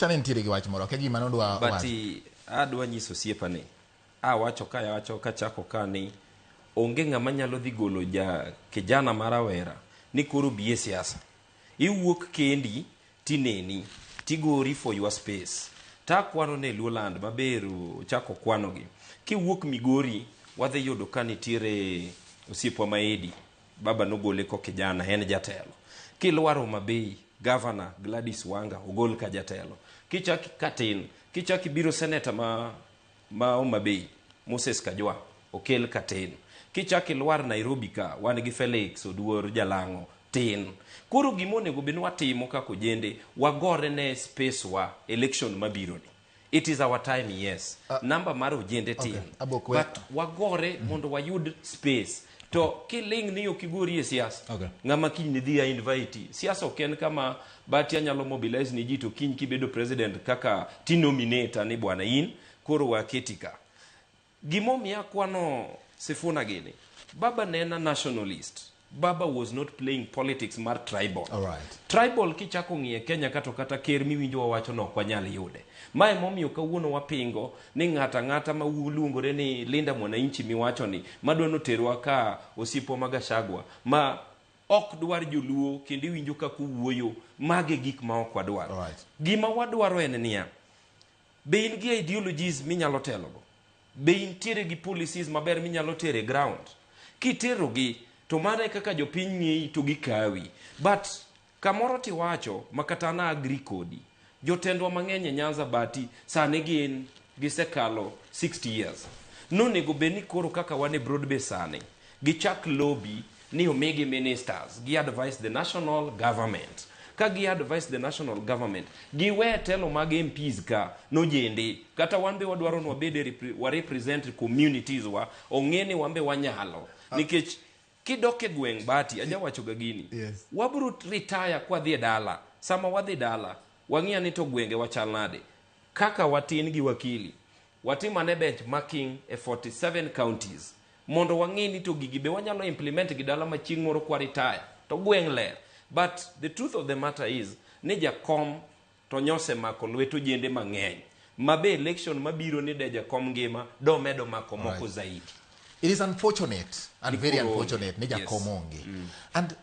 Elisha ne ntiere gi wach moro ke gima nodwa but adwa nyiso siepane wacho kachako ka ni onge ng'ama nyalo dhi golo kijana marawera ni koro biye siasa. Iwuok kendi tineni tigori for your space. Ta kwano ne Luoland maber chako kwanogi. Kiwuok Migori wadhi yudo ka nitiere osiepwa Maedi. Baba nogole ko kijana en jatelo. Kilwaro Mabei Governor Gladys Wanga ogol ka jatelo. Kichaki Katin, kichaki biro senator ma Omabei Moses Kajwa okel Katin. Kichaki lwar Nairobi ka wan gi Felix Oduor Jalango tin. Koro gimonego beno watimo kako jende wagore ne space wa election mabiro ni. It is our time, yes. Number maro jende tin. But wagore mondo wayud space. To kiling ni okigori e siasa. Ngama kiny ni dhia invite. Siasa oken kama bati anyalo mobilize ni jito kiny kibedo president kaka ti nominate ni bwana in koro waketika. Gimomiya kwano Sifuna gini. Baba nena nationalist. Baba was not playing politics mar tribal. Tribal kichako ng'iye Kenya kata ker miwinjo wacho no kwa nyali yude. Mae momiyo kawuono wapingo ni ng'ata ma uluongore ni Linda Mwananchi miwacho ni madwano terwa ka osipo magashagwa ma ok dwar joluo kendo winjo ka kuwuoyo mage gik ma ok wadwar. Gima wadwaro en niya. Be in gi ideologies minyalo telogo. Be intiere gi policies maber minyalo tere ground. Kitero gi to mane kaka jopiny ng'eyi to gikawi. But kamoro tiwacho makata na agri kodi. Jotendwa mang'eny e Nyanza bati sane gin gisekalo 60 years. Nonego beni koro kaka wane broadbase sane. Gichak lobby ni omegi ministers. Gi advise the national government. Ka gi advise the national government. Giwe telo mag MPs ka nojende. Kata wanbe wadwaro nwa bede wa represent communities wa ong'eni wanbe wanyalo. Nikech kidoke gweng bati aja wacho gagini. Waburu retire kwa dhi dala. Sama wadhi dala. Wang'ia ni to gwenge wachal nade. Kaka watin gi wakili. Watimane benchmarking e 47 counties. Mondo wang'e ni to gigibe wanyalo implement gidala machieng' moro kwa retire. To gweng ler. But the truth of the matter is ni jakom to nyose mako lweto jende mang'eny. Mabe election mabiro ni de jakom ngima do medo mako moko zaidi. It is unfortunate and very unfortunate ni jakom Onge. And